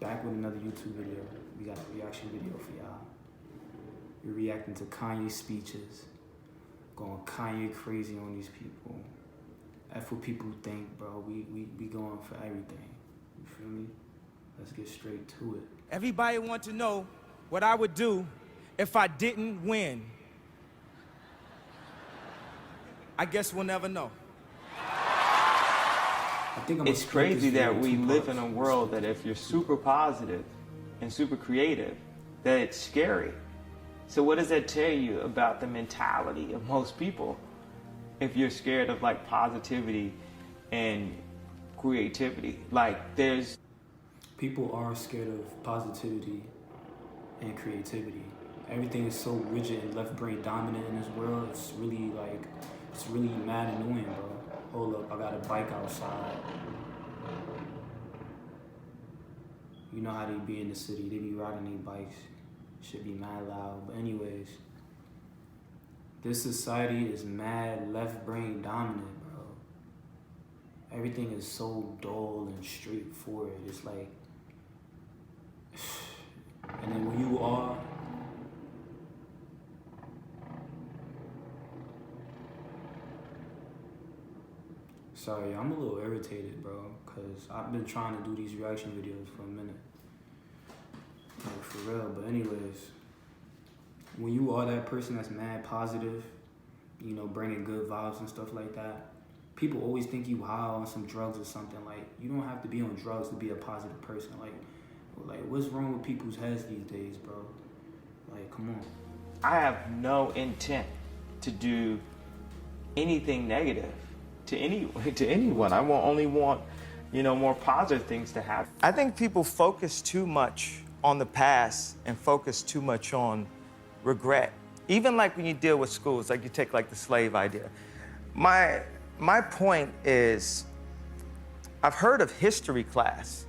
Back with another YouTube video. We got a reaction video for y'all. We're reacting to Kanye's speeches. Going Kanye crazy on these people. F what people think, bro. We going for everything. You feel me? Let's get straight to it. Everybody want to know what I would do if I didn't win. I guess we'll never know. It's crazy that we live in a world that if you're super positive and super creative, that it's scary. So what does that tell you about the mentality of most people if you're scared of like positivity and creativity? Like there's... People are scared of positivity and creativity. Everything is so rigid and left brain dominant in this world. It's really mad annoying, bro. Hold up, I got a bike outside. You know how they be in the city. They be riding their bikes. Should be mad loud. But anyways, this society is mad left brain dominant, bro. Everything is so dull and straightforward. It's like, and then when you are, sorry, I'm a little irritated, bro, because I've been trying to do these reaction videos for a minute. Like, for real, but anyways, when you are that person that's mad positive, you know, bringing good vibes and stuff like that, people always think you high on some drugs or something. Like, you don't have to be on drugs to be a positive person. Like what's wrong with people's heads these days, bro? Like, come on. I have no intent to do anything negative to anyone. I only want, you know, more positive things to happen. I think people focus too much on the past and focus too much on regret. Even like when you deal with schools, like you take like the slave idea. My point is, I've heard of history class.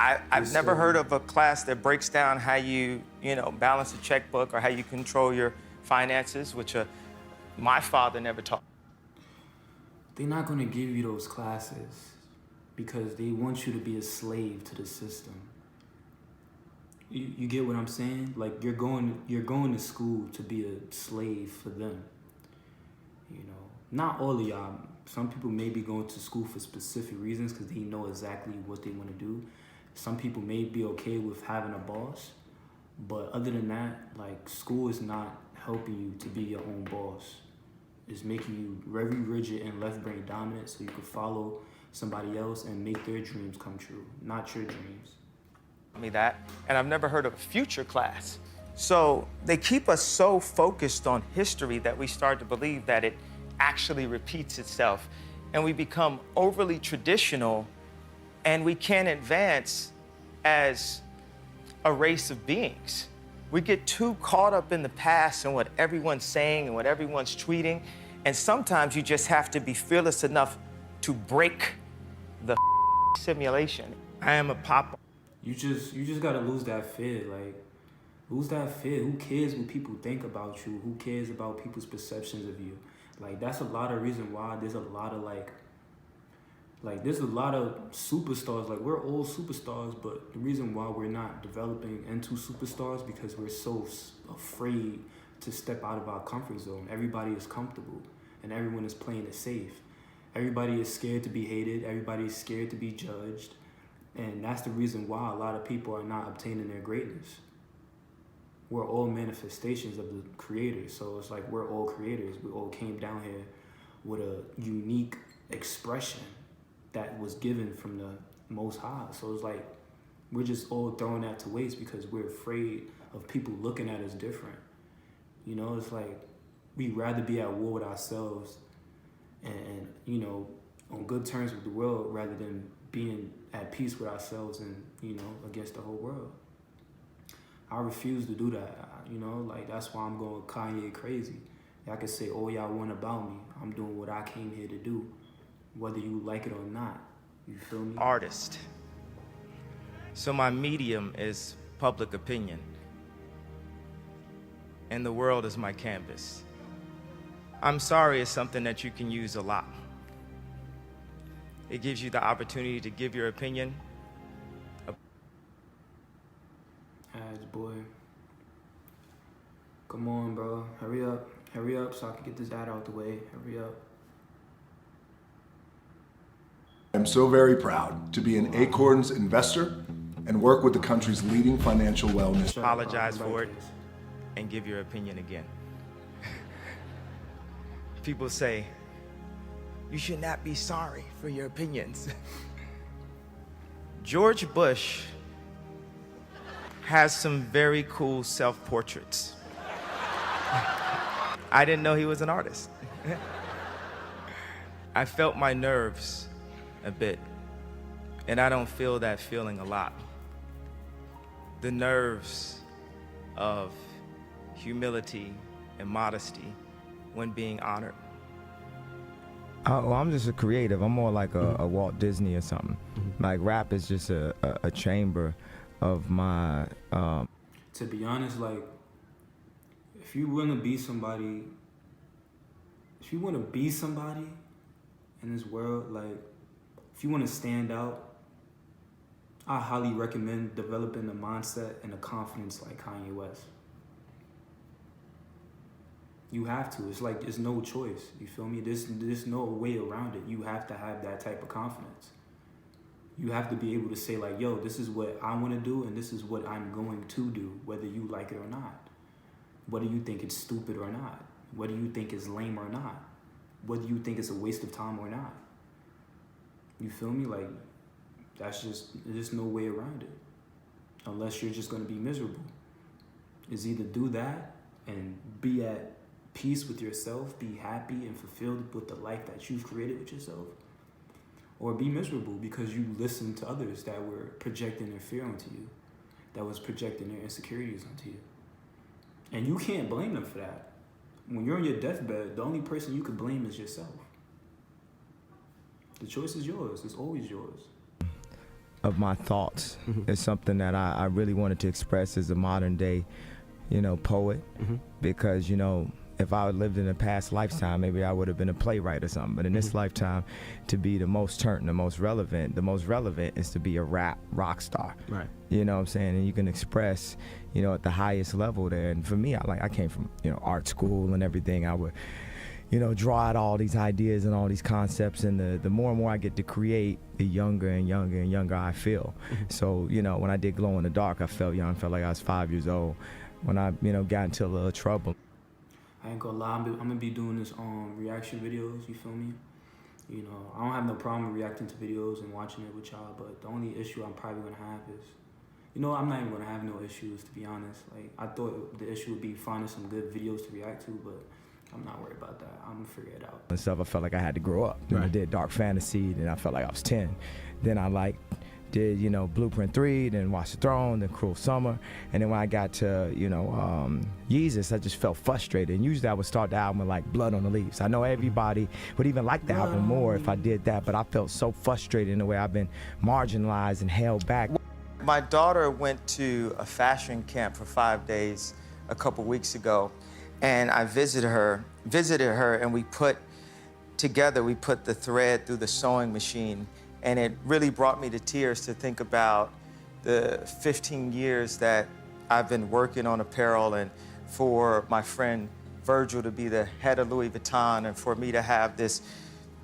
I've never heard of a class that breaks down how you know, balance a checkbook or how you control your finances, which my father never taught. They're not gonna give you those classes because they want you to be a slave to the system. You get what I'm saying? Like, you're going to school to be a slave for them. You know, not all of y'all. Some people may be going to school for specific reasons because they know exactly what they want to do. Some people may be okay with having a boss, but other than that, like, school is not helping you to be your own boss. It's making you very rigid and left brain dominant so you can follow somebody else and make their dreams come true, not your dreams. That, and I've never heard of a future class. So they keep us so focused on history that we start to believe that it actually repeats itself, and we become overly traditional, and we can't advance as a race of beings. We get too caught up in the past and what everyone's saying and what everyone's tweeting, and sometimes you just have to be fearless enough to break the simulation. I am a pop. You just gotta lose that fear. Like, lose that fear. Who cares what people think about you? Who cares about people's perceptions of you? Like, that's a lot of reason why there's a lot of like there's a lot of superstars. Like, we're all superstars, but the reason why we're not developing into superstars because we're so afraid to step out of our comfort zone. Everybody is comfortable and everyone is playing it safe. Everybody is scared to be hated. Everybody is scared to be judged. And that's the reason why a lot of people are not obtaining their greatness. We're all manifestations of the creator. So it's like we're all creators. We all came down here with a unique expression that was given from the Most High. So it's like we're just all throwing that to waste because we're afraid of people looking at us different. You know, it's like we'd rather be at war with ourselves and you know, on good terms with the world rather than being at peace with ourselves and, you know, against the whole world. I refuse to do that, you know, like that's why I'm going Kanye crazy. Y'all can say all y'all want about me. I'm doing what I came here to do, whether you like it or not. You feel me? Artist. So my medium is public opinion. And the world is my canvas. I'm sorry is something that you can use a lot. It gives you the opportunity to give your opinion. Ads, boy. Come on, bro. Hurry up. Hurry up so I can get this ad out the way. Hurry up. I'm so very proud to be an Acorns investor and work with the country's leading financial wellness. Apologize for it and give your opinion again. People say, you should not be sorry for your opinions. George Bush has some very cool self-portraits. I didn't know he was an artist. I felt my nerves a bit, and I don't feel that feeling a lot. The nerves of humility and modesty when being honored. Well, I'm just a creative. I'm more like a Walt Disney or something. Like rap is just a chamber of my. To be honest, like, if you want to be somebody, in this world, like, if you want to stand out, I highly recommend developing a mindset and a confidence like Kanye West. You have to. It's like, there's no choice. You feel me? There's no way around it. You have to have that type of confidence. You have to be able to say, like, yo, this is what I want to do, and this is what I'm going to do, whether you like it or not. Whether you think it's stupid or not. Whether you think it's lame or not. Whether you think it's a waste of time or not. You feel me? Like, there's no way around it. Unless you're just going to be miserable. It's either do that and be at peace with yourself, be happy and fulfilled with the life that you've created with yourself, or be miserable because you listened to others that were projecting their fear onto you, that was projecting their insecurities onto you. And you can't blame them for that. When you're on your deathbed, the only person you can blame is yourself. The choice is yours. It's always yours. Of my thoughts is something that I really wanted to express as a modern day, poet, because, if I had lived in a past lifetime, maybe I would have been a playwright or something. But in this lifetime, to be the most turnt and the most relevant is to be a rock star. Right. You know what I'm saying? And you can express, at the highest level there. And for me, I came from, art school and everything. I would, draw out all these ideas and all these concepts. And the more and more I get to create, the younger and younger and younger I feel. So, when I did Glow in the Dark, I felt young, felt like I was 5 years old. When I, got into a little trouble. I ain't gonna lie, I'm gonna be doing this reaction videos, you feel me? I don't have no problem reacting to videos and watching it with y'all, but the only issue I'm probably gonna have is, I'm not even gonna have no issues, to be honest. Like, I thought the issue would be finding some good videos to react to, but I'm not worried about that. I'm gonna figure it out. And stuff, I felt like I had to grow up. Then I did Dark Fantasy, then I felt like I was 10. Then I did, Blueprint 3, then Watch the Throne, then Cruel Summer. And then when I got to, Yeezus, I just felt frustrated. And usually I would start the album with Blood on the Leaves. I know everybody would even like the album more if I did that, but I felt so frustrated in the way I've been marginalized and held back. My daughter went to a fashion camp for 5 days a couple weeks ago, and I visited her, and we put the thread through the sewing machine. And it really brought me to tears to think about the 15 years that I've been working on apparel, and for my friend Virgil to be the head of Louis Vuitton, and for me to have this,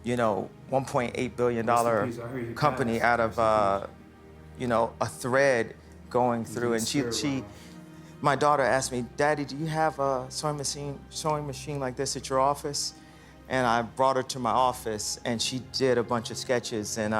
$1.8 billion company out of, a thread going through. And my daughter asked me, Daddy, do you have a sewing machine like this at your office? And I brought her to my office, and she did a bunch of sketches, and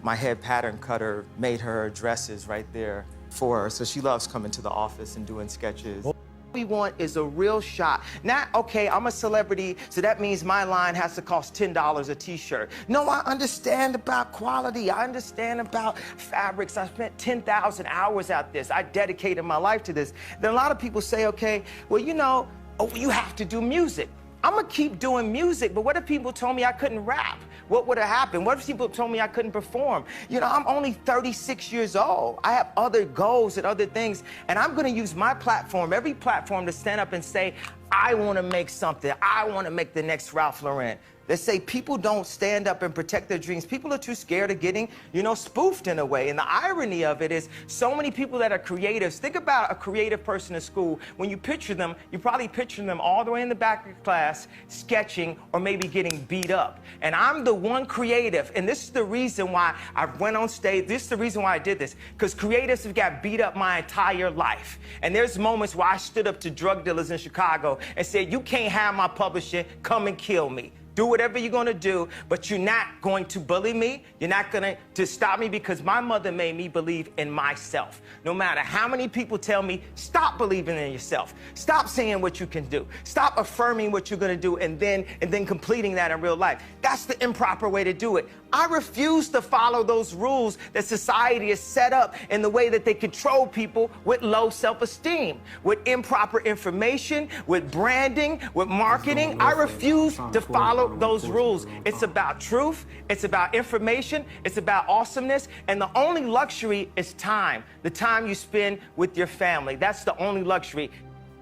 my head pattern cutter made her dresses right there for her. So she loves coming to the office and doing sketches. What we want is a real shot. Not, okay, I'm a celebrity, so that means my line has to cost $10 a t-shirt. No, I understand about quality. I understand about fabrics. I spent 10,000 hours at this. I dedicated my life to this. Then a lot of people say, okay, well, you have to do music. I'm gonna keep doing music, but what if people told me I couldn't rap? What would have happened? What if people told me I couldn't perform? I'm only 36 years old. I have other goals and other things, and I'm gonna use my platform, every platform, to stand up and say, I wanna make something. I wanna make the next Ralph Lauren. that say people don't stand up and protect their dreams. People are too scared of getting, spoofed in a way. And the irony of it is so many people that are creatives, think about a creative person in school. When you picture them, you probably picture them all the way in the back of class, sketching or maybe getting beat up. And I'm the one creative, and this is the reason why I went on stage. This is the reason why I did this, because creatives have got beat up my entire life. And there's moments where I stood up to drug dealers in Chicago and said, you can't have my publishing, come and kill me. Do whatever you're gonna do, but you're not going to bully me. You're not going to stop me, because my mother made me believe in myself. No matter how many people tell me, stop believing in yourself. Stop saying what you can do. Stop affirming what you're gonna do and then completing that in real life. That's the improper way to do it. I refuse to follow those rules that society has set up in the way that they control people with low self-esteem, with improper information, with branding, with marketing. I refuse to follow those rules. It's about truth, it's about information, it's about awesomeness, and the only luxury is time. The time you spend with your family. That's the only luxury.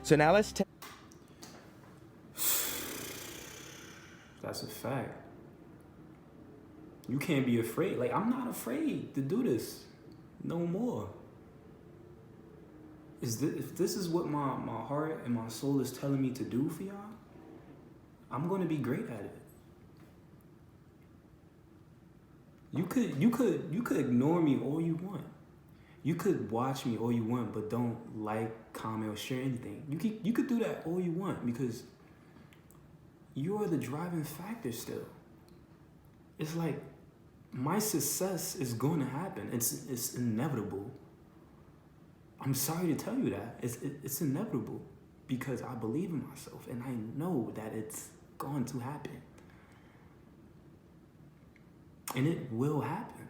So now let's take... That's a fact. You can't be afraid. Like, I'm not afraid to do this no more. If this is what my heart and my soul is telling me to do for y'all, I'm gonna be great at it. You could ignore me all you want. You could watch me all you want, but don't like, comment, or share anything. You could do that all you want, because you are the driving factor still. It's like, my success is going to happen. It's inevitable. I'm sorry to tell you that. It's inevitable, because I believe in myself and I know that it's going to happen. And it will happen.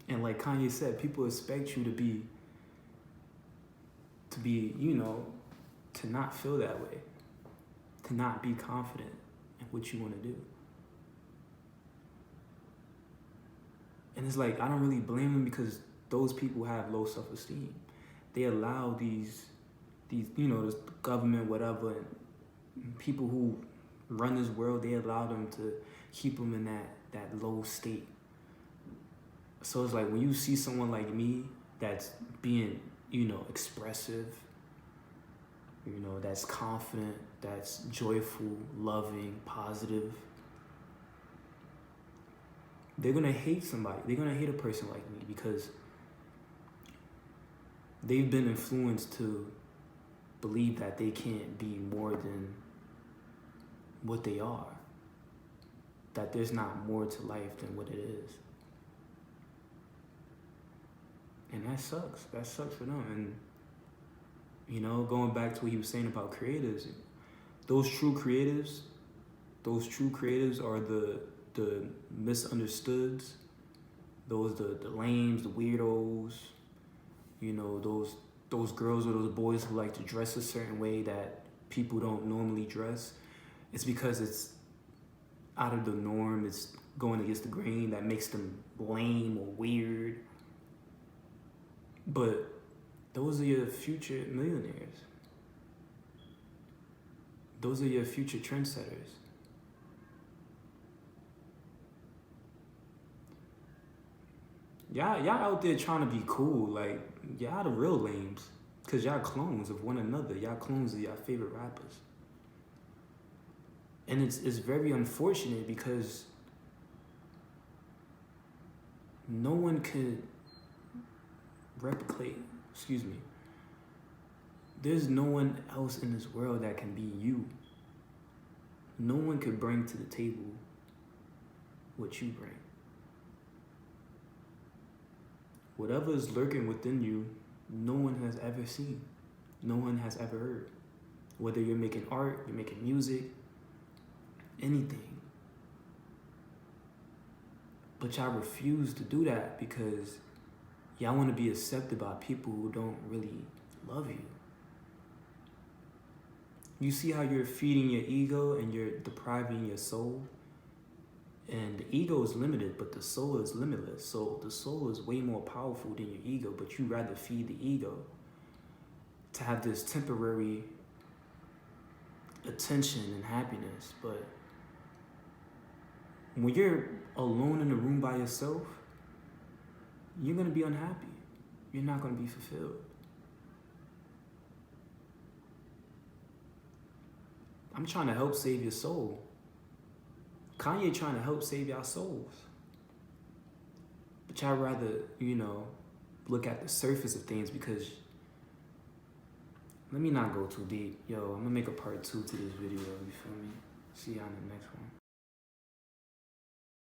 And like Kanye said, people expect you to be, to not feel that way, to not be confident in what you want to do. And it's like, I don't really blame them, because those people have low self-esteem. They allow these this government, whatever, and people who run this world, they allow them to keep them in that low state. So it's like, when you see someone like me that's being, expressive, that's confident, that's joyful, loving, positive, they're gonna hate somebody. They're gonna hate a person like me, because they've been influenced to believe that they can't be more than what they are. That there's not more to life than what it is. And that sucks. That sucks for them. And, going back to what he was saying about creatives, those true creatives are the misunderstoods, those the lames, the weirdos, those girls or those boys who like to dress a certain way that people don't normally dress. It's because it's out of the norm, it's going against the grain, that makes them lame or weird. But those are your future millionaires. Those are your future trendsetters. Y'all out there trying to be cool, like, y'all the real lames, because y'all clones of one another. Y'all clones of y'all favorite rappers. And it's very unfortunate, because no one could replicate, there's no one else in this world that can be you. No one could bring to the table what you bring. Whatever is lurking within you, no one has ever seen. No one has ever heard. Whether you're making art, you're making music, anything. But y'all refuse to do that, because y'all want to be accepted by people who don't really love you. You see how you're feeding your ego and you're depriving your soul? And the ego is limited, but the soul is limitless. So the soul is way more powerful than your ego, but you rather feed the ego to have this temporary attention and happiness. But when you're alone in a room by yourself, you're gonna be unhappy. You're not gonna be fulfilled. I'm trying to help save your soul. Kanye trying to help save y'all souls. But y'all rather, you know, look at the surface of things because, let me not go too deep. Yo, I'm gonna make a part 2 to this video, you feel me? See y'all in the next one.